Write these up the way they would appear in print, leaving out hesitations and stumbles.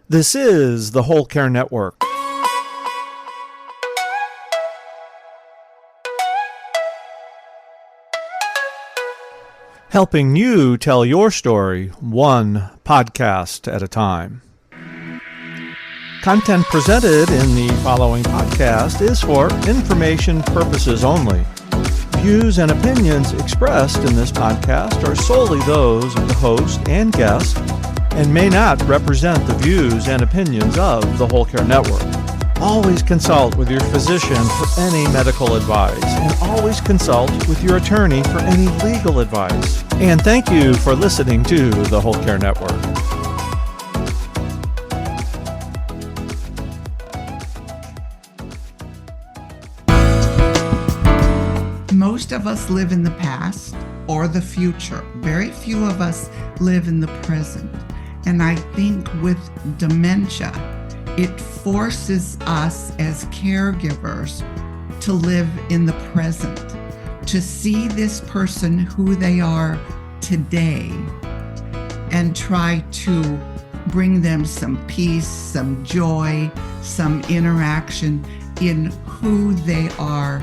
This is the Whole Care Network. Helping you tell your story one podcast at a time. Content presented in the following podcast is for information purposes only. Views and opinions expressed in this podcast are solely those of the host and guest and may not represent the views and opinions of the Whole Care Network. Always consult with your physician for any medical advice, and always consult with your attorney for any legal advice. And thank you for listening to the Whole Care Network. Most of us live in the past or the future. Very few of us live in the present. And I think with dementia, it forces us as caregivers to live in the present, to see this person who they are today and try to bring them some peace, some joy, some interaction in who they are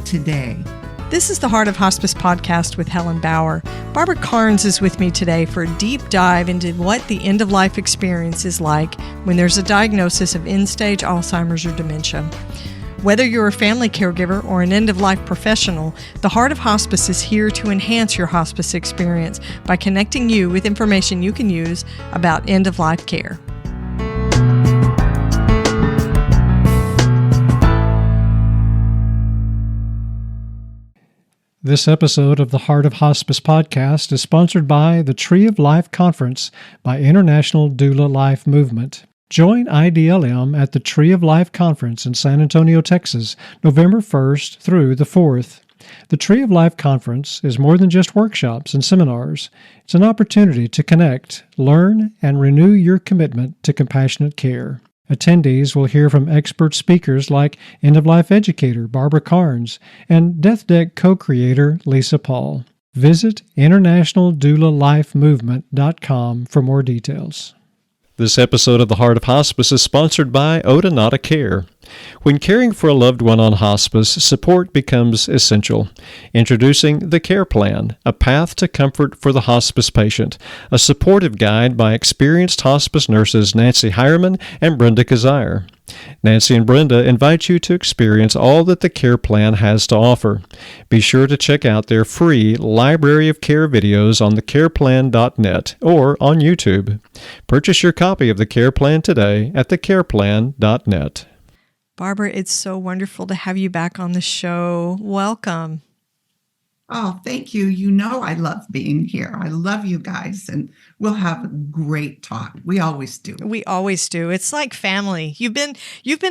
today. This is the Heart of Hospice podcast with Helen Bauer. Barbara Karnes is with me today for a deep dive into what the end-of-life experience is like when there's a diagnosis of end-stage Alzheimer's or dementia. Whether you're a family caregiver or an end-of-life professional, the Heart of Hospice is here to enhance your hospice experience by connecting you with information you can use about end-of-life care. This episode of the Heart of Hospice podcast is sponsored by the Tree of Life Conference by International Doula Life Movement. Join IDLM at the Tree of Life Conference in San Antonio, Texas, November 1st through the 4th. The Tree of Life Conference is more than just workshops and seminars. It's an opportunity to connect, learn, and renew your commitment to compassionate care. Attendees will hear from expert speakers like end-of-life educator Barbara Karnes and Death Deck co-creator Lisa Paul. Visit internationaldoulalifemovement.com for more details. This episode of the Heart of Hospice is sponsored by Odonata Care. When caring for a loved one on hospice, support becomes essential. Introducing the Care Plan, a path to comfort for the hospice patient, a supportive guide by experienced hospice nurses Nancy Hireman and Brenda Kazire. Nancy and Brenda invite you to experience all that the Care Plan has to offer. Be sure to check out their free library of care videos on thecareplan.net or on YouTube. Purchase your copy of the Care Plan today at thecareplan.net. Barbara, it's so wonderful to have you back on the show. Welcome. Oh, thank you. You know I love being here. I love you guys, and we'll have a great talk. We always do. We always do. It's like family. You've been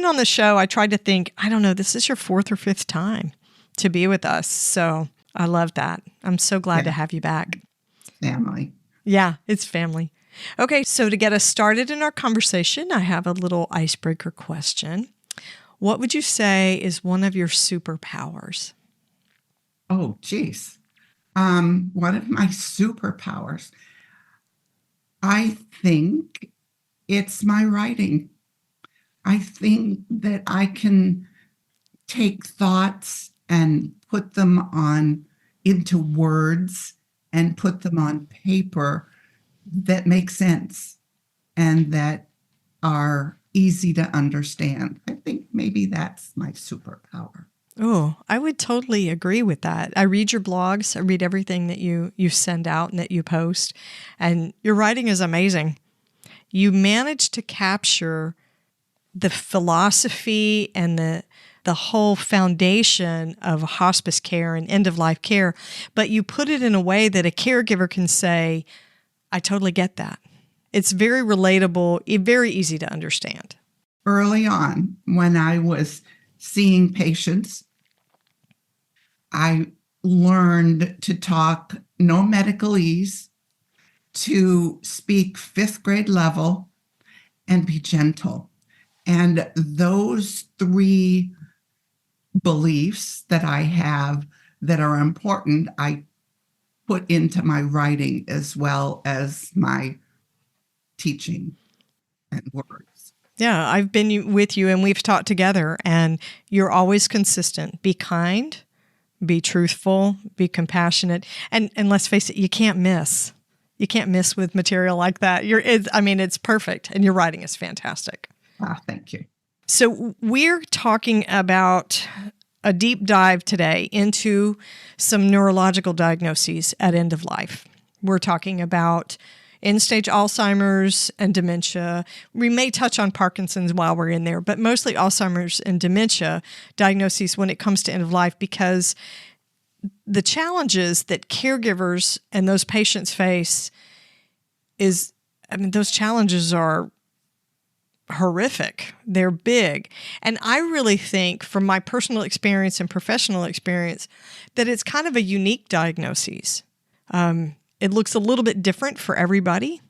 on the show. I tried to think, I don't know, this is your fourth or fifth time to be with us. So I love that. I'm so glad to have you back. Family. Yeah, it's family. Okay, so to get us started in our conversation, I have a little icebreaker question. What would you say is one of your superpowers? Oh, geez. One of my superpowers, I think it's my writing. I think that I can take thoughts and put them into words and put them on paper that make sense and that are easy to understand. I think maybe that's my superpower. Oh, I would totally agree with that. I read your blogs. I read everything that you send out and that you post. And your writing is amazing. You manage to capture the philosophy and the whole foundation of hospice care and end-of-life care, but you put it in a way that a caregiver can say, I totally get that. It's very relatable, very easy to understand. Early on, when I was seeing patients, I learned to talk no medicalese, to speak fifth grade level, and be gentle. And those three beliefs that I have that are important, I put into my writing as well as my teaching. and words. Yeah, I've been with you and we've talked together, and you're always consistent. Be kind, be truthful, be compassionate, and let's face it, you can't miss. You can't miss with material like that. It's perfect, and your writing is fantastic. Thank you. So we're talking about a deep dive today into some neurological diagnoses at end of life. We're talking about end-stage Alzheimer's and dementia. We may touch on Parkinson's while we're in there, but mostly Alzheimer's and dementia diagnoses when it comes to end of life, because the challenges that caregivers and those patients face those challenges are horrific. They're big. And I really think, from my personal experience and professional experience, that it's kind of a unique diagnosis. It looks a little bit different for everybody.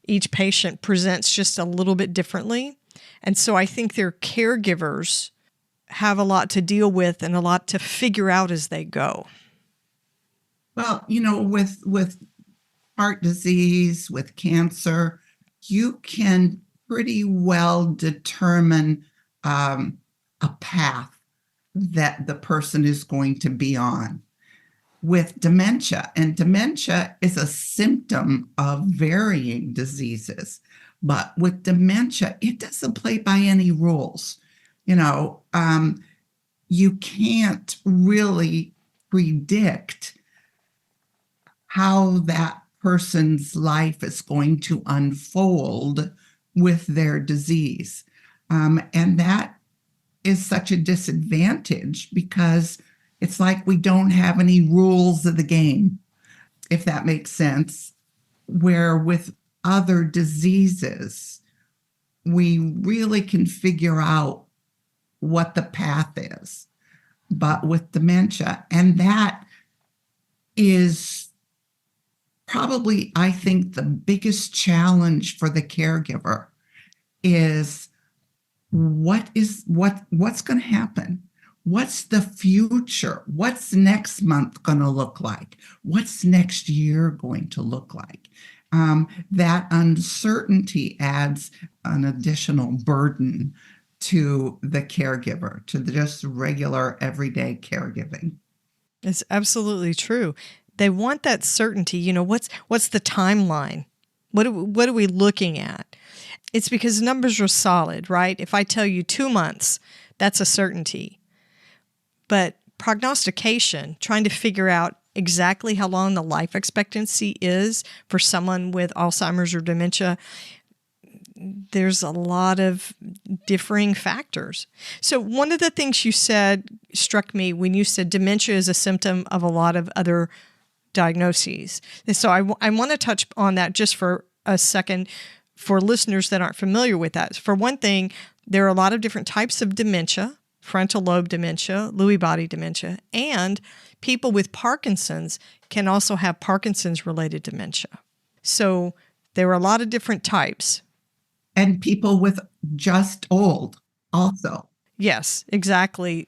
Each patient presents just a little bit differently. And so I think their caregivers have a lot to deal with and a lot to figure out as they go. Well, with heart disease, with cancer, you can pretty well determine a path that the person is going to be on. With dementia, and dementia is a symptom of varying diseases, but with dementia, it doesn't play by any rules. You can't really predict how that person's life is going to unfold with their disease. And that is such a disadvantage, because it's like we don't have any rules of the game, if that makes sense. Where with other diseases, we really can figure out what the path is. But with dementia, and that is probably, I think, the biggest challenge for the caregiver is what's going to happen? What's the future? What's next month going to look like? What's next year going to look like? That uncertainty adds an additional burden to the caregiver, to the just regular everyday caregiving. It's absolutely true. They want that certainty. What's the timeline? What are we looking at? It's because numbers are solid, right? If I tell you 2 months, that's a certainty. But prognostication, trying to figure out exactly how long the life expectancy is for someone with Alzheimer's or dementia, there's a lot of differing factors. So one of the things you said struck me when you said dementia is a symptom of a lot of other diagnoses. And so I want to touch on that just for a second for listeners that aren't familiar with that. For one thing, there are a lot of different types of dementia: frontal lobe dementia, Lewy body dementia, and people with Parkinson's can also have Parkinson's-related dementia. So there are a lot of different types. And people with just old also. Yes, exactly.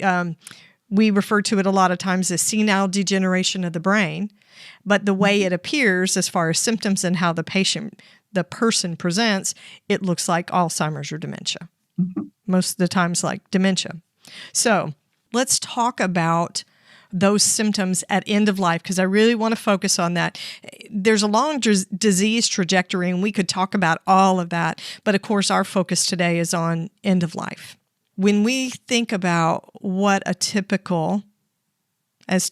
We refer to it a lot of times as senile degeneration of the brain, but the way it appears as far as symptoms and how the person presents, it looks like Alzheimer's or dementia. Mm-hmm. Most of the times like dementia. So let's talk about those symptoms at end of life, because I really want to focus on that. There's a long disease trajectory, and we could talk about all of that. But of course, our focus today is on end of life. When we think about what a typical as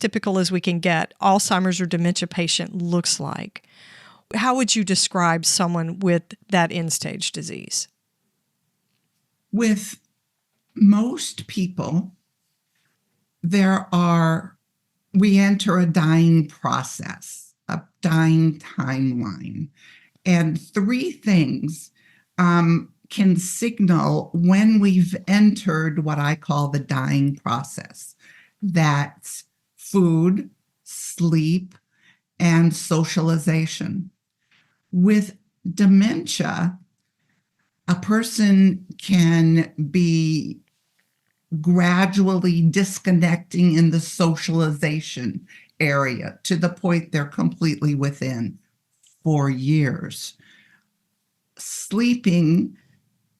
we can get, Alzheimer's or dementia patient looks like, how would you describe someone with that end-stage disease? With most people, we enter a dying process, a dying timeline. And 3 things can signal when we've entered what I call the dying process. That's food, sleep, and socialization. With dementia, a person can be gradually disconnecting in the socialization area to the point they're completely within for years. sleeping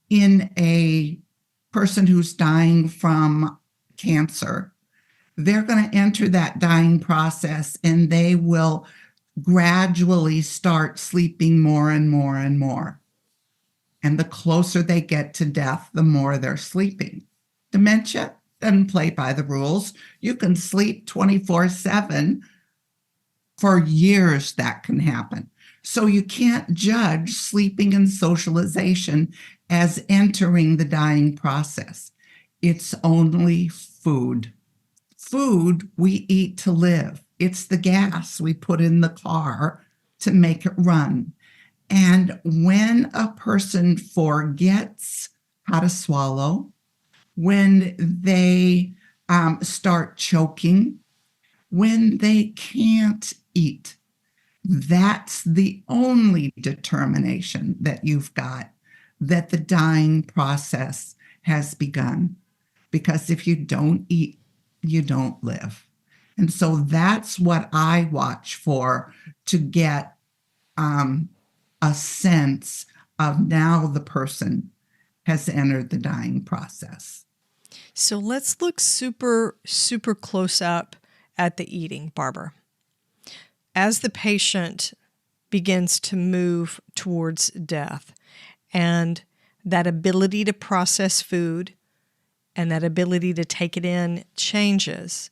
in a person who's dying from cancer, they're going to enter that dying process and they will gradually start sleeping more and more and more. And the closer they get to death, the more they're sleeping. Dementia doesn't play by the rules. You can sleep 24/7. For years, that can happen. So you can't judge sleeping and socialization as entering the dying process. It's only food. Food we eat to live. It's the gas we put in the car to make it run. And when a person forgets how to swallow, when they start choking, when they can't eat, that's the only determination that you've got that the dying process has begun. Because if you don't eat, you don't live. And so that's what I watch for to get a sense of now the person has entered the dying process. So let's look super, super close up at the eating, Barbara. As the patient begins to move towards death and that ability to process food and that ability to take it in changes,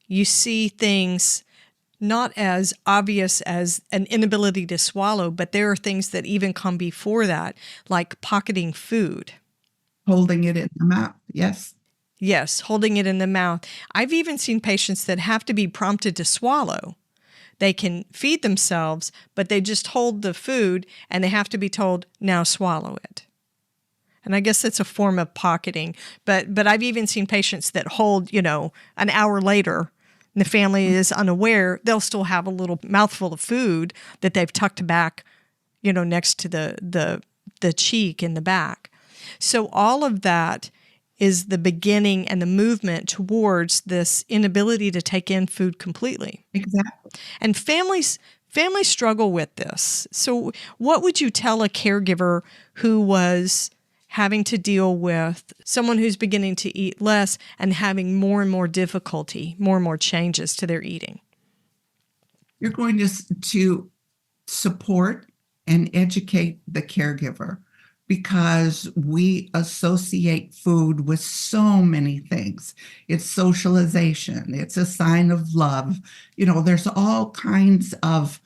you see things not as obvious as an inability to swallow, but there are things that even come before that, like pocketing food. Holding it in the mouth, yes. Yes, holding it in the mouth. I've even seen patients that have to be prompted to swallow. They can feed themselves, but they just hold the food and they have to be told, now swallow it. And I guess that's a form of pocketing. But I've even seen patients that hold, an hour later, and the family is unaware, they'll still have a little mouthful of food that they've tucked back, next to the cheek in the back. So all of that is the beginning and the movement towards this inability to take in food completely. Exactly. And families struggle with this. So what would you tell a caregiver who was having to deal with someone who's beginning to eat less and having more and more difficulty, more and more changes to their eating? You're going to support and educate the caregiver, because we associate food with so many things. It's socialization. It's a sign of love. There's all kinds of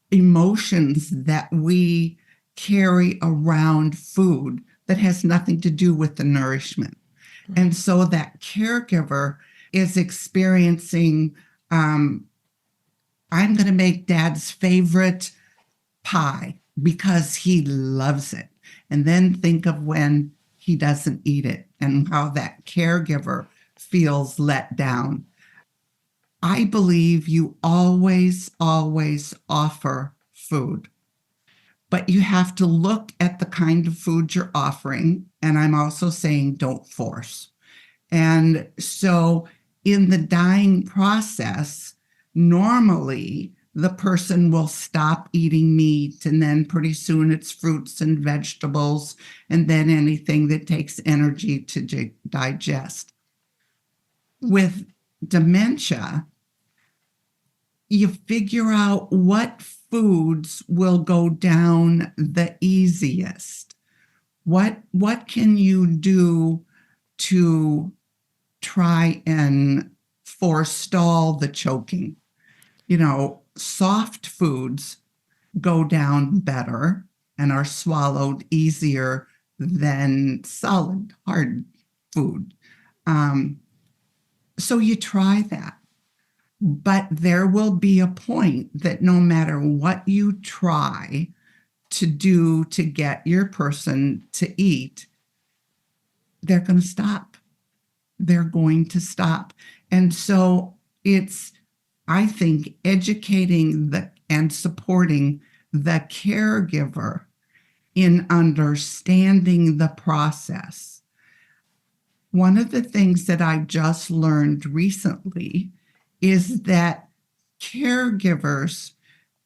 emotions that we carry around food that has nothing to do with the nourishment. And so that caregiver is experiencing, I'm going to make Dad's favorite pie because he loves it. And then think of when he doesn't eat it and how that caregiver feels let down. I believe you always, always offer food, but you have to look at the kind of food you're offering. And I'm also saying don't force. And so in the dying process, normally the person will stop eating meat, and then pretty soon it's fruits and vegetables, and then anything that takes energy to digest. With dementia, you figure out what foods will go down the easiest. What can you do to try and forestall the choking? Soft foods go down better and are swallowed easier than solid, hard food. So you try that. But there will be a point that no matter what you try to do to get your person to eat, they're going to stop. They're going to stop. And so it's, I think, educating and supporting the caregiver in understanding the process. One of the things that I just learned recently is that caregivers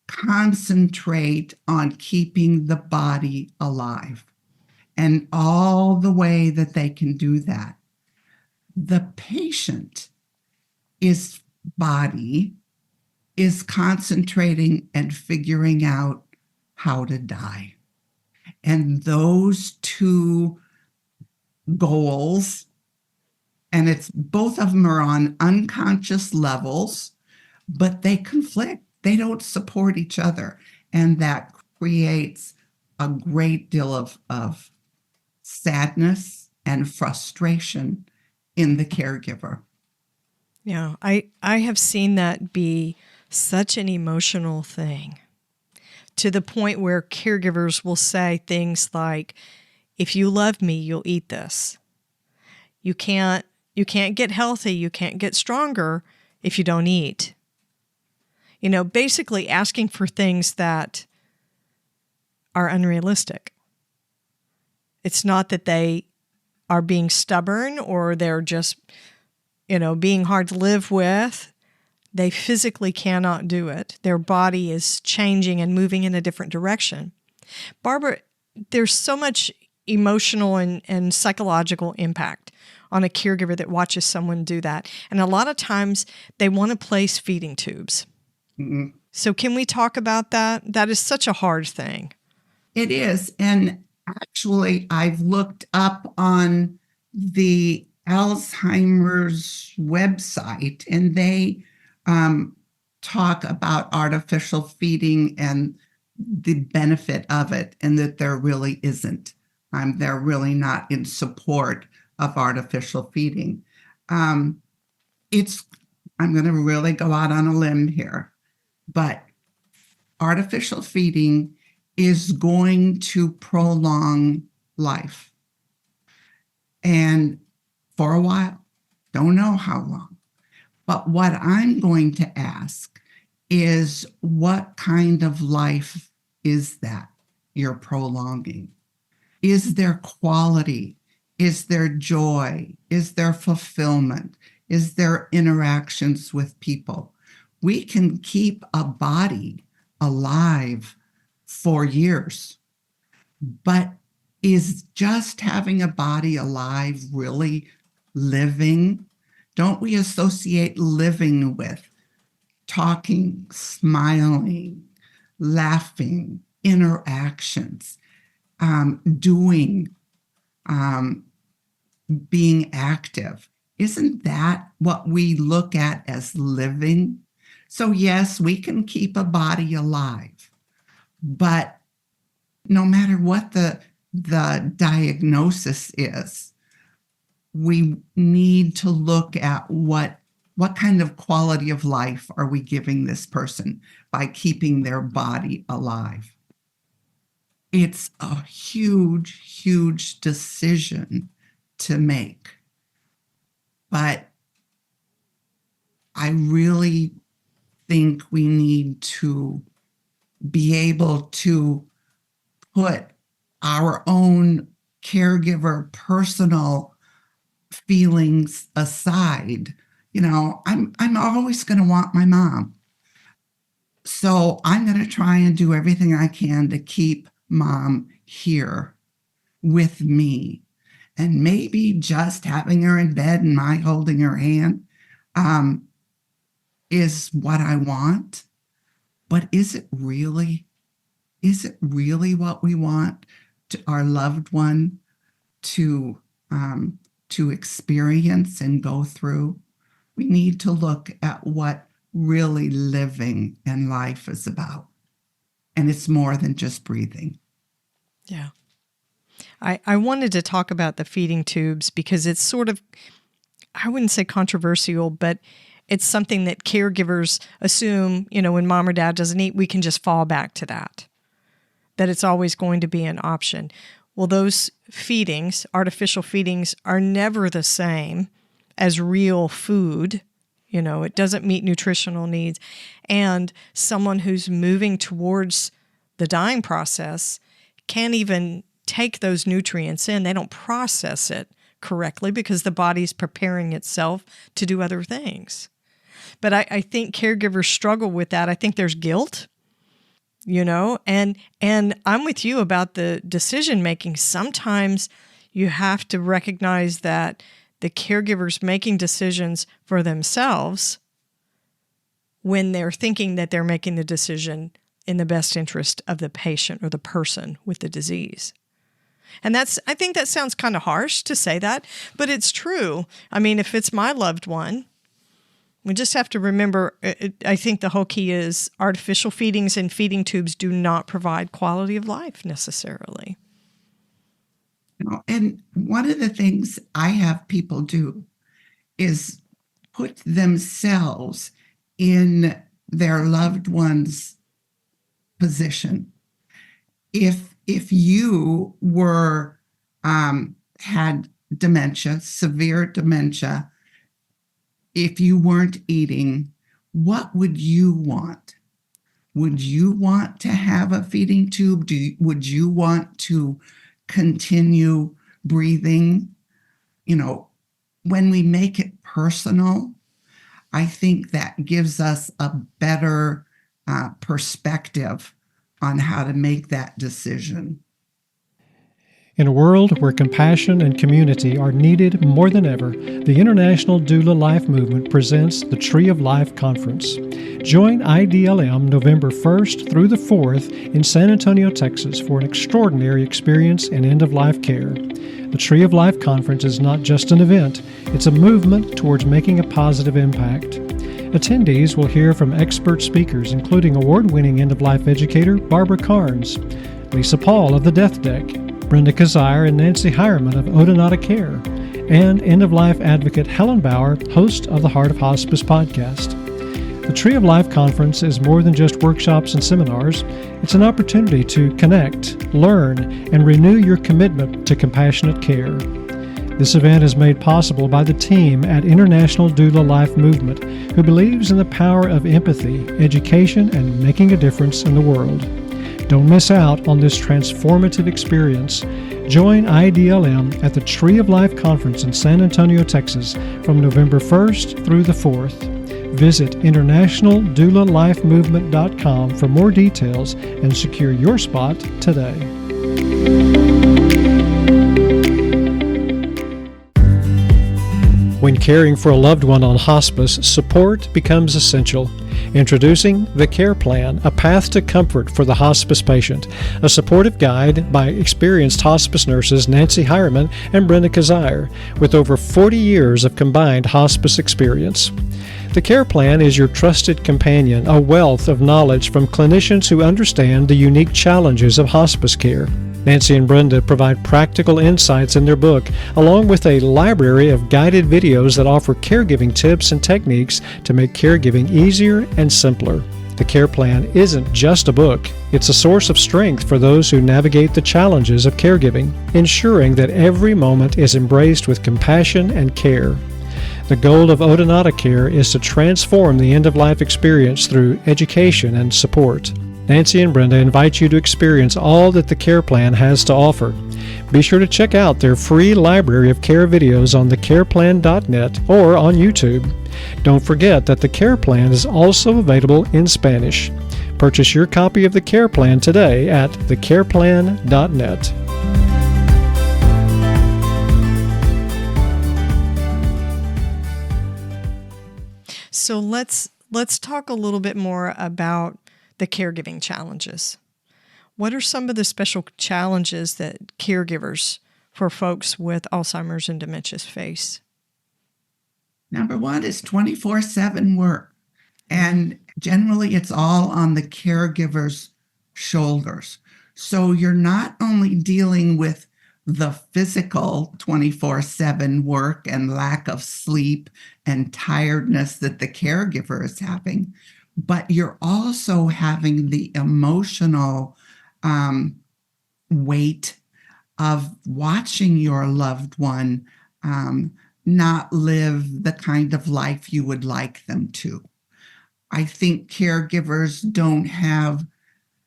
concentrate on keeping the body alive. And all the way that they can do that, the patient body is concentrating and figuring out how to die. And those two goals, and it's both of them are on unconscious levels, but they conflict. They don't support each other. And that creates a great deal of sadness and frustration in the caregiver. Yeah, I have seen that be such an emotional thing, to the point where caregivers will say things like, if you love me, you'll eat this. You can't get healthy, you can't get stronger if you don't eat. You know, basically asking for things that are unrealistic. It's not that they are being stubborn or they're just, being hard to live with. They physically cannot do it. Their body is changing and moving in a different direction. Barbara, there's so much emotional and psychological impact on a caregiver that watches someone do that. And a lot of times they want to place feeding tubes. Mm-mm. So can we talk about that? That is such a hard thing. It is. And actually, I've looked up on the Alzheimer's website, and they talk about artificial feeding and the benefit of it, and that there really isn't. They're really not in support of artificial feeding. I'm going to really go out on a limb here, but artificial feeding is going to prolong life. And for a while, don't know how long. But what I'm going to ask is, what kind of life is that you're prolonging? Is there quality? Is there joy? Is there fulfillment? Is there interactions with people? We can keep a body alive for years, but is just having a body alive really living? Don't we associate living with talking, smiling, laughing, interactions, doing, being active? Isn't that what we look at as living? So yes, we can keep a body alive, but no matter what the diagnosis is, we need to look at what kind of quality of life are we giving this person by keeping their body alive. It's a huge, huge decision to make. But I really think we need to be able to put our own caregiver personal feelings aside. I'm always going to want my mom. So I'm going to try and do everything I can to keep mom here with me. And maybe just having her in bed and my holding her hand is what I want. But is it really what we want to our loved one to experience and go through? We need to look at what really living and life is about. And it's more than just breathing. Yeah. I wanted to talk about the feeding tubes because it's sort of, I wouldn't say controversial, but it's something that caregivers assume, when mom or dad doesn't eat, we can just fall back to that it's always going to be an option. Well, those feedings, artificial feedings, are never the same as real food. It doesn't meet nutritional needs. And someone who's moving towards the dying process can't even take those nutrients in. They don't process it correctly because the body's preparing itself to do other things. But I think caregivers struggle with that. I think there's guilt and I'm with you about the decision making. Sometimes you have to recognize that the caregiver's making decisions for themselves when they're thinking that they're making the decision in the best interest of the patient or the person with the disease. And I think that sounds kind of harsh to say that, but it's true. I mean, if it's my loved one, we just have to remember, I think the whole key is artificial feedings and feeding tubes do not provide quality of life necessarily. And one of the things I have people do is put themselves in their loved one's position. If you were had dementia, severe dementia, if you weren't eating, what would you want? Would you want to have a feeding tube? Would you want to continue breathing? When we make it personal, I think that gives us a better perspective on how to make that decision. In a world where compassion and community are needed more than ever, the International Doula Life Movement presents the Tree of Life Conference. Join IDLM November 1st through the 4th in San Antonio, Texas for an extraordinary experience in end-of-life care. The Tree of Life Conference is not just an event, it's a movement towards making a positive impact. Attendees will hear from expert speakers including award-winning end-of-life educator Barbara Karnes, Lisa Paul of the Death Deck, Brenda Kazire and Nancy Hireman of Odonata Care, and end-of-life advocate Helen Bauer, host of the Heart of Hospice podcast. The Tree of Life Conference is more than just workshops and seminars. It's an opportunity to connect, learn, and renew your commitment to compassionate care. This event is made possible by the team at International Doula Life Movement, who believes in the power of empathy, education, and making a difference in the world. Don't miss out on this transformative experience. Join IDLM at the Tree of Life Conference in San Antonio, Texas from November 1st through the 4th. Visit internationaldoulalifemovement.com for more details and secure your spot today. When caring for a loved one on hospice, support becomes essential. Introducing the Care Plan, a path to comfort for the hospice patient, a supportive guide by experienced hospice nurses Nancy Hireman and Brenda Kazire, with over 40 years of combined hospice experience. The Care Plan is your trusted companion, a wealth of knowledge from clinicians who understand the unique challenges of hospice care. Nancy and Brenda provide practical insights in their book, along with a library of guided videos that offer caregiving tips and techniques to make caregiving easier and simpler. The Care Plan isn't just a book, it's a source of strength for those who navigate the challenges of caregiving, ensuring that every moment is embraced with compassion and care. The goal of Odonata Care is to transform the end-of-life experience through education and support. Nancy and Brenda invite you to experience all that the Care Plan has to offer. Be sure to check out their free library of care videos on thecareplan.net or on YouTube. Don't forget that the Care Plan is also available in Spanish. Purchase your copy of the Care Plan today at thecareplan.net. So let's talk a little bit more about the caregiving challenges. What are some of the special challenges that caregivers for folks with Alzheimer's and dementia face? Number one is 24/7 work. And generally it's all on the caregiver's shoulders. So you're not only dealing with the physical 24/7 work and lack of sleep and tiredness that the caregiver is having, but you're also having the emotional weight of watching your loved one not live the kind of life you would like them to. I think caregivers don't have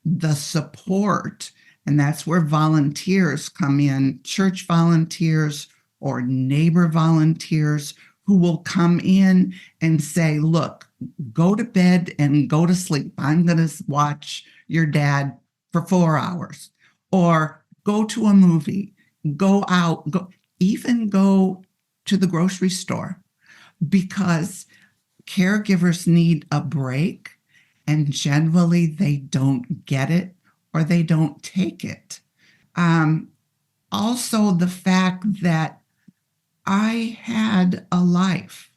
the support, and that's where volunteers come in, church volunteers or neighbor volunteers who will come in and say, look, go to bed and go to sleep. I'm going to watch your dad for 4 hours, or go to a movie, go out, even go to the grocery store, because caregivers need a break, and generally they don't get it or they don't take it. Also, the fact that I had a life.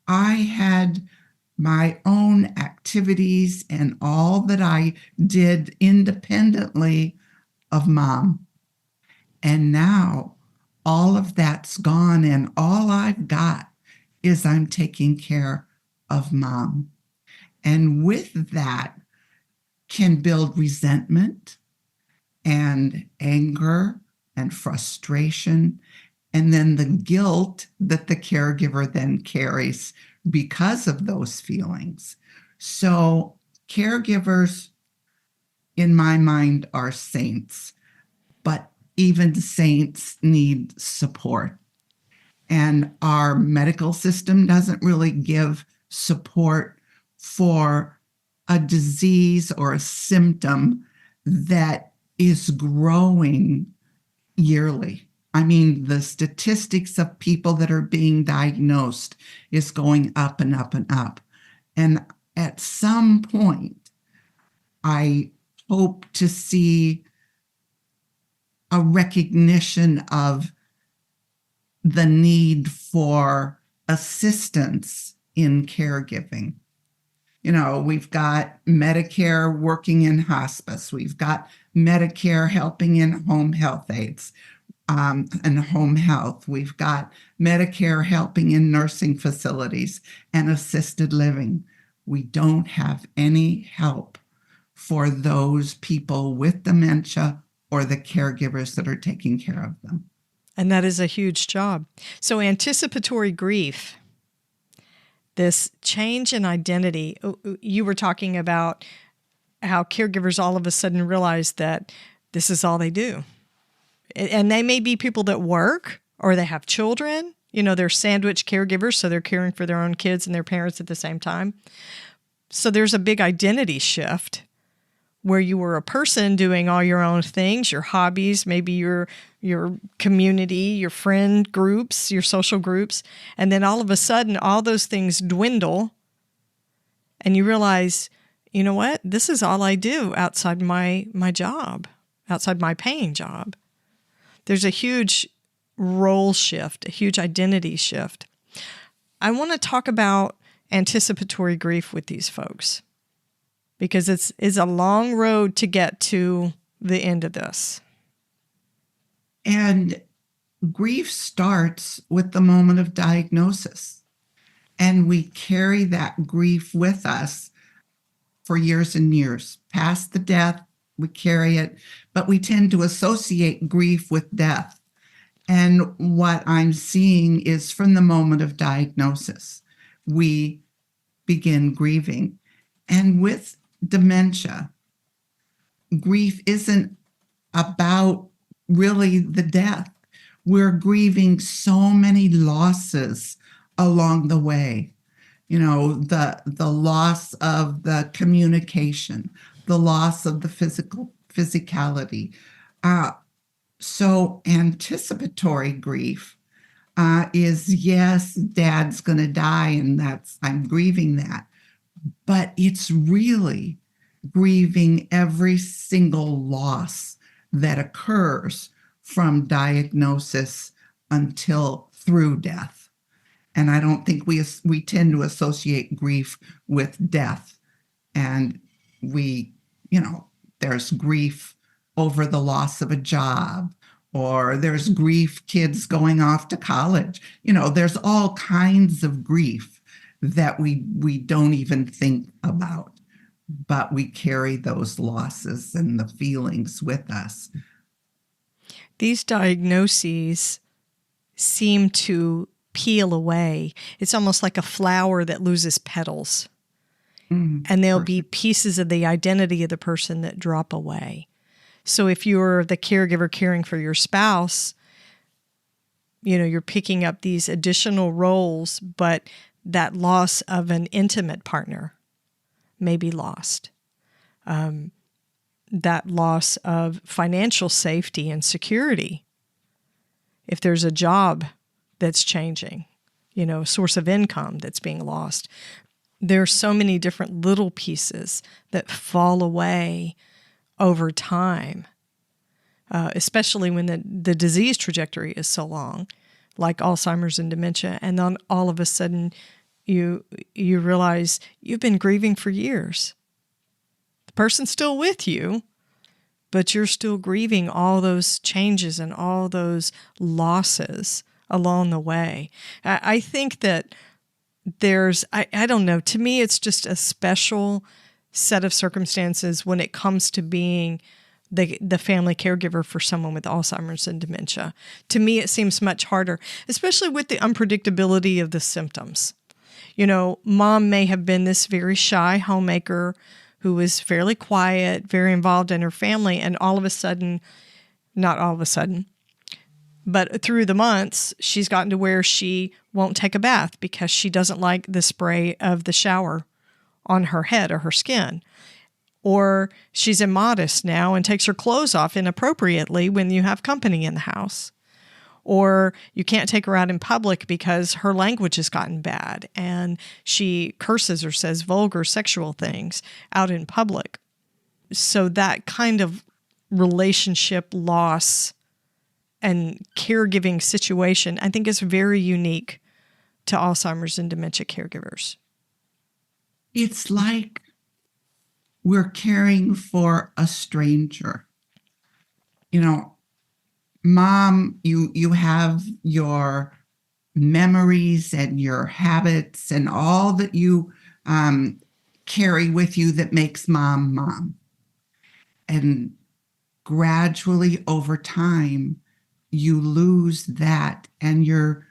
I had my own activities and all that I did independently of mom. And now all of that's gone, and all I've got is I'm taking care of mom. And with that can build resentment and anger and frustration, and then the guilt that the caregiver then carries because of those feelings. So caregivers, in my mind, are saints, but even saints need support. And our medical system doesn't really give support for a disease or a symptom that is growing yearly. I mean, the statistics of people that are being diagnosed is going up and up and up. And at some point, I hope to see a recognition of the need for assistance in caregiving. You know, we've got Medicare working in hospice. We've got Medicare helping in home health aides and home health. We've got Medicare helping in nursing facilities and assisted living. We don't have any help for those people with dementia or the caregivers that are taking care of them. And that is a huge job. So anticipatory grief, this change in identity, you were talking about how caregivers all of a sudden realize that this is all they do. And they may be people that work or they have children. You know, they're sandwich caregivers, so they're caring for their own kids and their parents at the same time. So there's a big identity shift where you were a person doing all your own things, your hobbies, maybe your community, your friend groups, your social groups. And then all of a sudden, all those things dwindle. And you realize, you know what? This is all I do outside my job, outside my paying job. There's a huge role shift, a huge identity shift. I want to talk about anticipatory grief with these folks because it's a long road to get to the end of this. And grief starts with the moment of diagnosis. And we carry that grief with us for years and years. Past the death, we carry it, but we tend to associate grief with death. And what I'm seeing is from the moment of diagnosis, we begin grieving. And with dementia, grief isn't about really the death. We're grieving so many losses along the way. You know, the loss of the communication, the loss of the physicality. So anticipatory grief is, yes, dad's going to die, and I'm grieving that. But it's really grieving every single loss that occurs from diagnosis until through death. And I don't think we tend to associate grief with death. And there's grief over the loss of a job, or there's grief kids going off to college. You know, there's all kinds of grief that we don't even think about, but we carry those losses and the feelings with us. These diagnoses seem to peel away. It's almost like a flower that loses petals. And there'll be pieces of the identity of the person that drop away. So if you're the caregiver caring for your spouse, you know, you're picking up these additional roles, but that loss of an intimate partner may be lost. that loss of financial safety and security. If there's a job that's changing, a source of income that's being lost, there are so many different little pieces that fall away over time, especially when the disease trajectory is so long, like Alzheimer's and dementia, and then all of a sudden you realize you've been grieving for years. The person's still with you, but you're still grieving all those changes and all those losses along the way. I think that there's, I don't know, to me it's just a special set of circumstances when it comes to being the family caregiver for someone with Alzheimer's and dementia. To me, it seems much harder, especially with the unpredictability of the symptoms. Mom may have been this very shy homemaker who was fairly quiet, very involved in her family, and all of a sudden, not all of a sudden, but through the months, she's gotten to where she won't take a bath because she doesn't like the spray of the shower on her head or her skin. Or she's immodest now and takes her clothes off inappropriately when you have company in the house. Or you can't take her out in public because her language has gotten bad and she curses or says vulgar sexual things out in public. So that kind of relationship loss and caregiving situation, I think, is very unique to Alzheimer's and dementia caregivers. It's like we're caring for a stranger. Mom, you have your memories and your habits and all that you carry with you that makes mom mom. And gradually over time, you lose that, and you're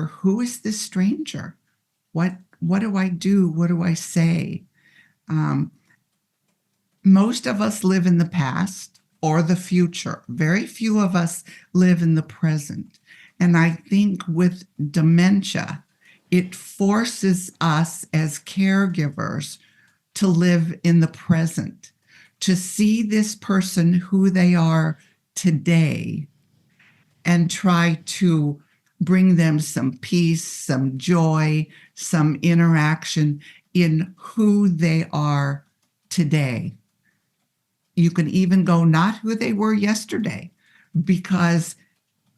who is this stranger? What do I do? What do I say? Most of us live in the past or the future. Very few of us live in the present. And I think with dementia, it forces us as caregivers to live in the present, to see this person who they are today and try to bring them some peace, some joy, some interaction in who they are today. You can even go not who they were yesterday, because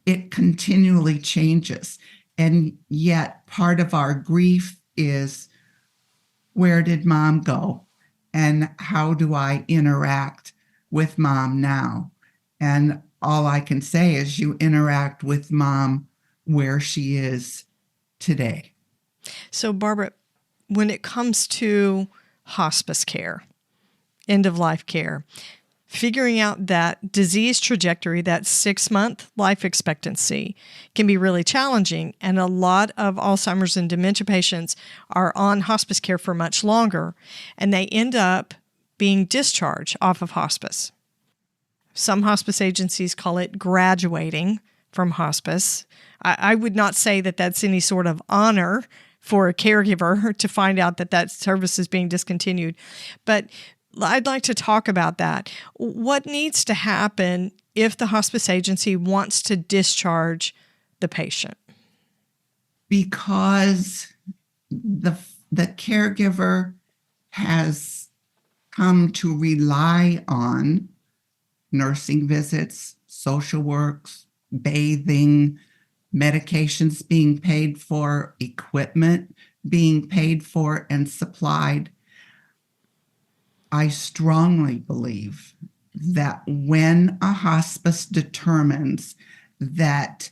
it continually changes. And yet part of our grief is, where did mom go? And how do I interact with mom now? And all I can say is you interact with mom where she is today. So, Barbara, when it comes to hospice care, end-of-life care, figuring out that disease trajectory, that 6-month life expectancy, can be really challenging. And a lot of Alzheimer's and dementia patients are on hospice care for much longer, and they end up being discharged off of hospice. Some hospice agencies call it graduating from hospice. I would not say that that's any sort of honor for a caregiver to find out that service is being discontinued. But I'd like to talk about that. What needs to happen if the hospice agency wants to discharge the patient? Because the caregiver has come to rely on nursing visits, social works, bathing, medications being paid for, equipment being paid for and supplied. I strongly believe that when a hospice determines that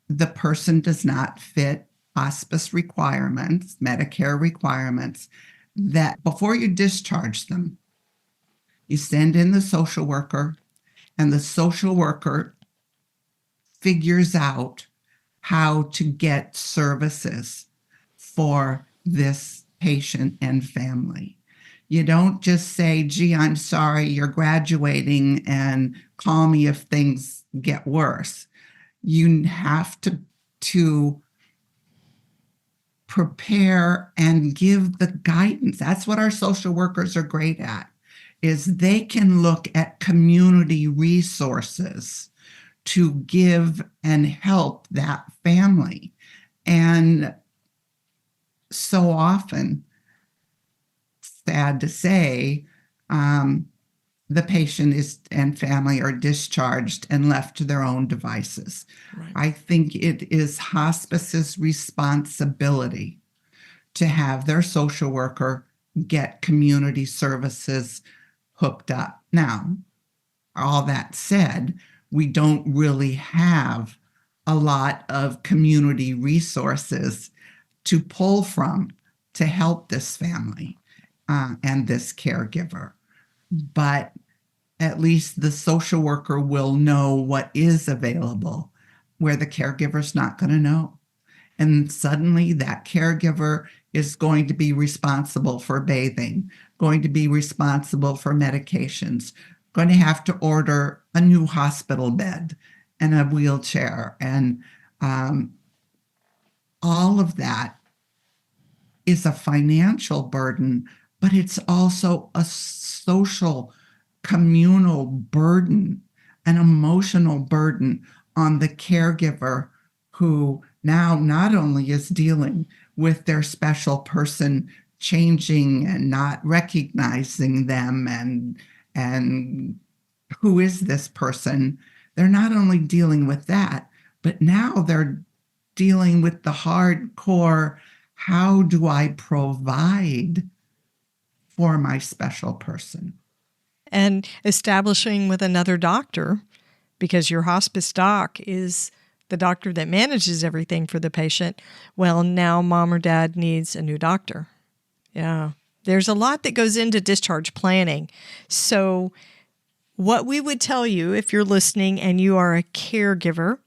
the person does not fit hospice requirements, Medicare requirements, that before you discharge them, you send in the social worker, and the social worker figures out how to get services for this patient and family. You don't just say, gee, I'm sorry, you're graduating and call me if things get worse. You have to prepare and give the guidance. That's what our social workers are great at, is they can look at community resources to give and help that family. And so often, sad to say, the patient and family are discharged and left to their own devices. Right. I think it is hospice's responsibility to have their social worker get community services hooked up. Now, all that said, we don't really have a lot of community resources to pull from to help this family and this caregiver. But at least the social worker will know what is available where the caregiver's not going to know. And suddenly that caregiver is going to be responsible for bathing, going to be responsible for medications, going to have to order a new hospital bed and a wheelchair. And all of that is a financial burden, but it's also a social, communal burden, an emotional burden on the caregiver, who now not only is dealing with their special person changing and not recognizing them and who is this person, they're not only dealing with that, but now they're dealing with the hardcore, how do I provide for my special person? And establishing with another doctor, because your hospice doc is the doctor that manages everything for the patient. Well, now mom or dad needs a new doctor. Yeah. There's a lot that goes into discharge planning. So what we would tell you if you're listening and you are a caregiver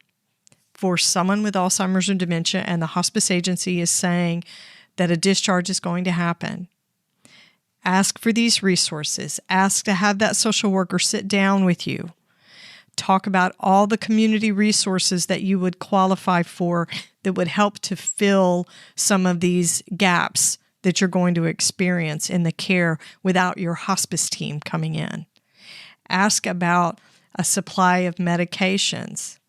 for someone with Alzheimer's or dementia and the hospice agency is saying that a discharge is going to happen, ask for these resources. Ask to have that social worker sit down with you. Talk about all the community resources that you would qualify for that would help to fill some of these gaps that you're going to experience in the care without your hospice team coming in. Ask about a supply of medications.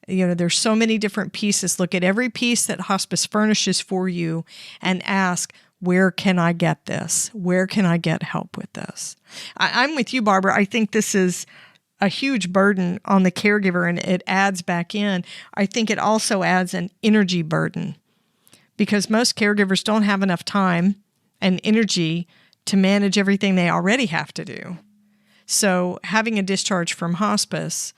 You know, there's so many different pieces. Look at every piece that hospice furnishes for you and ask, where can I get this? Where can I get help with this? I'm with you, Barbara. I think this is a huge burden on the caregiver, and it adds back in. I think it also adds an energy burden, because most caregivers don't have enough time and energy to manage everything they already have to do. So having a discharge from hospice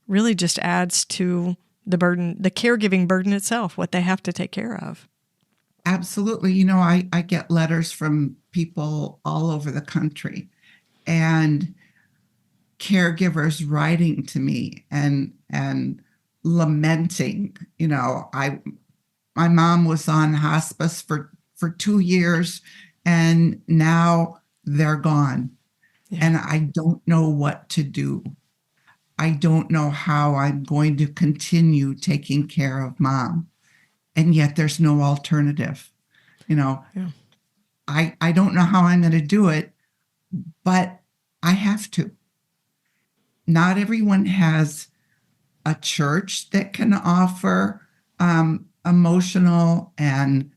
really just adds to the burden, the caregiving burden itself, what they have to take care of. Absolutely. You know, I get letters from people all over the country and caregivers writing to me and lamenting. You know, my mom was on hospice for 2 years and now they're gone. Yeah. And I don't know what to do. I don't know how I'm going to continue taking care of mom. And yet there's no alternative. You know, yeah. I don't know how I'm going to do it, but I have to. Not everyone has a church that can offer emotional and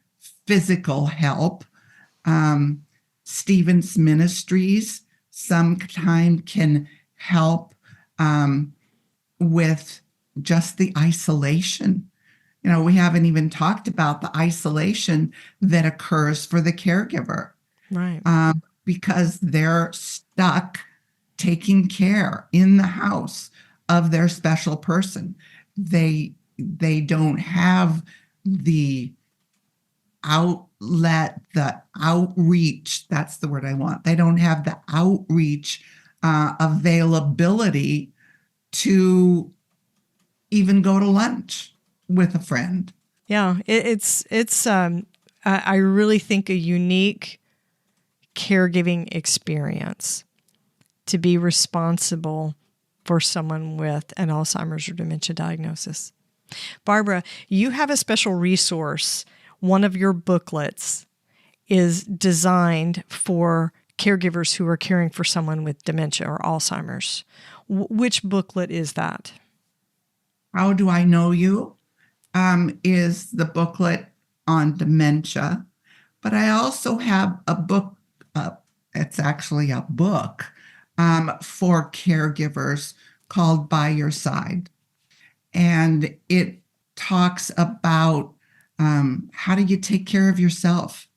physical help. Stevens Ministries sometimes can help with just the isolation. You know, we haven't even talked about the isolation that occurs for the caregiver. Right. Because they're stuck taking care in the house of their special person. They don't have the outlet, the outreach. That's the word I want. They don't have the outreach availability to even go to lunch with a friend. Yeah, it's I really think a unique caregiving experience to be responsible for someone with an Alzheimer's or dementia diagnosis. Barbara, you have a special resource. One of your booklets is designed for caregivers who are caring for someone with dementia or Alzheimer's. Which booklet is that? How Do I Know You is the booklet on dementia. But I also have a book, it's actually a book for caregivers called By Your Side. And it talks about how do you take care of yourself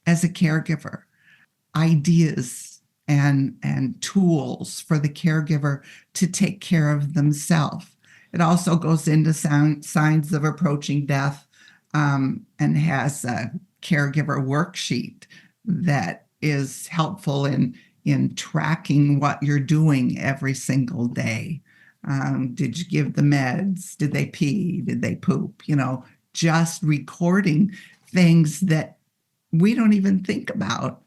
as a caregiver, ideas and tools for the caregiver to take care of themselves. It also goes into signs of approaching death and has a caregiver worksheet that is helpful in tracking what you're doing every single day. Did you give the meds? Did they pee? Did they poop? Just recording things that we don't even think about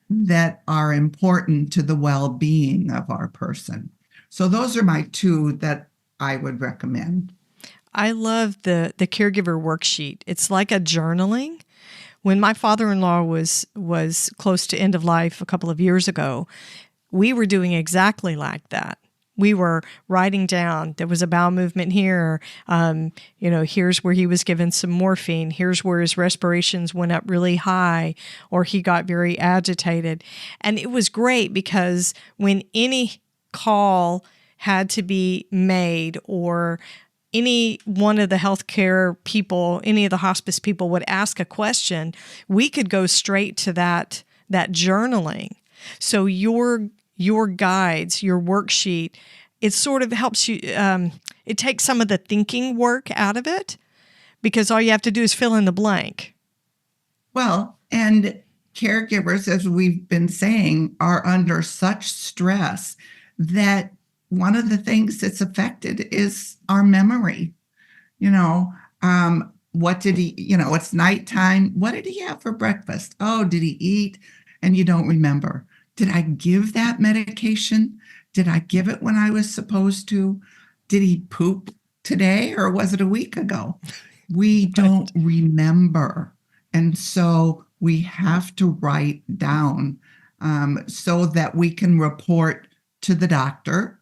that are important to the well-being of our person. So those are my two that I would recommend. I love the caregiver worksheet. It's like a journaling. When my father-in-law was close to end of life a couple of years ago, we were doing exactly like that. We were writing down, there was a bowel movement here, here's where he was given some morphine, here's where his respirations went up really high, or he got very agitated. And it was great because when any call had to be made or any one of the healthcare people, any of the hospice people would ask a question, we could go straight to that journaling. So your guides, your worksheet, it sort of helps you, it takes some of the thinking work out of it because all you have to do is fill in the blank. Well, and caregivers, as we've been saying, are under such stress that one of the things that's affected is our memory. What did he, it's nighttime. What did he have for breakfast? Oh, did he eat? And you don't remember. Did I give that medication? Did I give it when I was supposed to? Did he poop today or was it a week ago? We don't remember. And so we have to write down so that we can report to the doctor,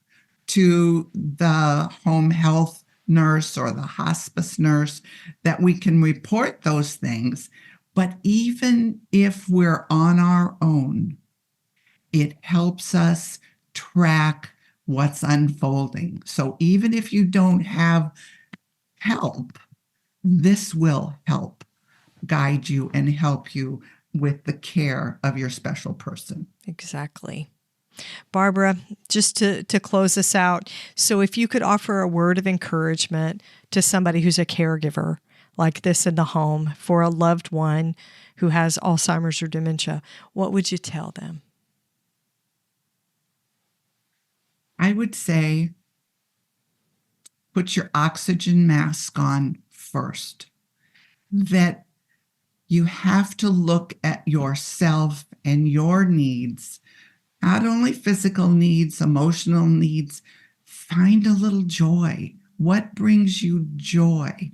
to the home health nurse or the hospice nurse, that we can report those things. But even if we're on our own, it helps us track what's unfolding. So even if you don't have help, this will help guide you and help you with the care of your special person. Exactly. Barbara, just to close us out, so if you could offer a word of encouragement to somebody who's a caregiver like this in the home for a loved one who has Alzheimer's or dementia, what would you tell them? I would say put your oxygen mask on first. That you have to look at yourself and your needs, not only physical needs, emotional needs. Find a little joy. What brings you joy?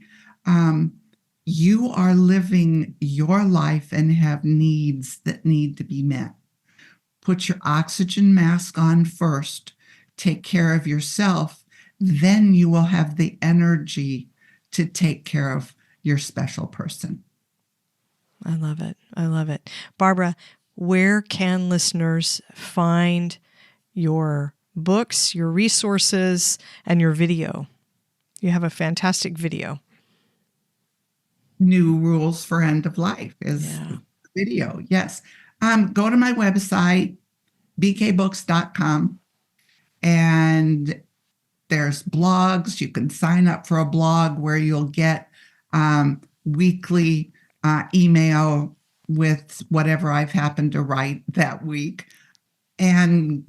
You are living your life and have needs that need to be met. Put your oxygen mask on first. Take care of yourself. Then you will have the energy to take care of your special person. I love it. I love it. Barbara, where can listeners find your books, your resources, and your video? You have a fantastic video. New Rules for End of Life is the video. Yes. Go to my website, bkbooks.com, and there's blogs. You can sign up for a blog where you'll get weekly email with whatever I've happened to write that week. And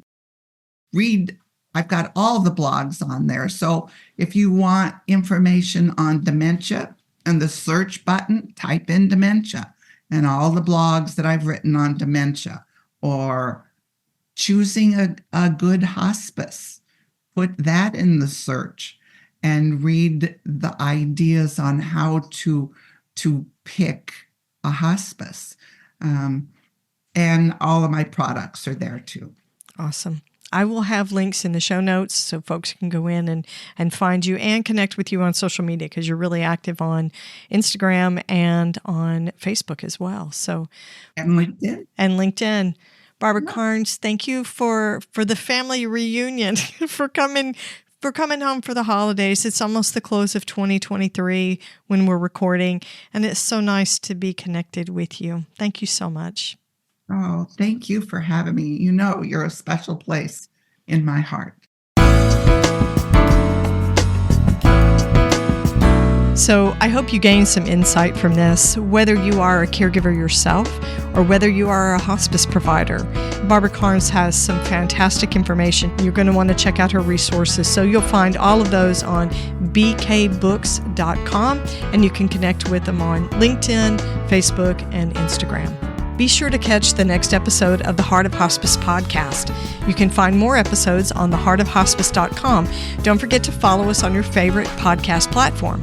read, I've got all the blogs on there. So if you want information on dementia, and the search button, type in dementia and all the blogs that I've written on dementia, or choosing a good hospice. Put that in the search and read the ideas on how to pick a hospice. And all of my products are there too. Awesome. I will have links in the show notes so folks can go in and find you and connect with you on social media, because you're really active on Instagram and on Facebook as well. So, And LinkedIn. and LinkedIn. Barbara Karnes, thank you for the family reunion, for coming home for the holidays. It's almost the close of 2023 when we're recording, and it's so nice to be connected with you. Thank you so much. Oh, thank you for having me. You know, you're a special place in my heart. So I hope you gained some insight from this, whether you are a caregiver yourself or whether you are a hospice provider. Barbara Karnes has some fantastic information. You're going to want to check out her resources. So you'll find all of those on bkbooks.com, and you can connect with them on LinkedIn, Facebook, and Instagram. Be sure to catch the next episode of the Heart of Hospice podcast. You can find more episodes on theheartofhospice.com. Don't forget to follow us on your favorite podcast platform.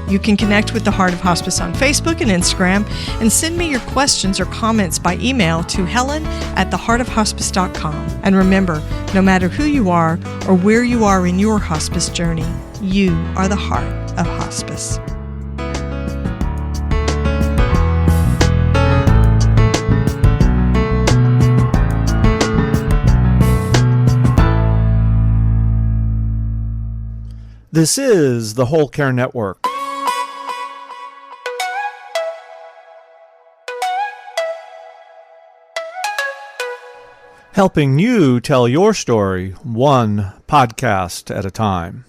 You can connect with the Heart of Hospice on Facebook and Instagram, and send me your questions or comments by email to helen@theheartofhospice.com. And remember, no matter who you are or where you are in your hospice journey, you are the heart of hospice. This is the Whole Care Network. Helping you tell your story one podcast at a time.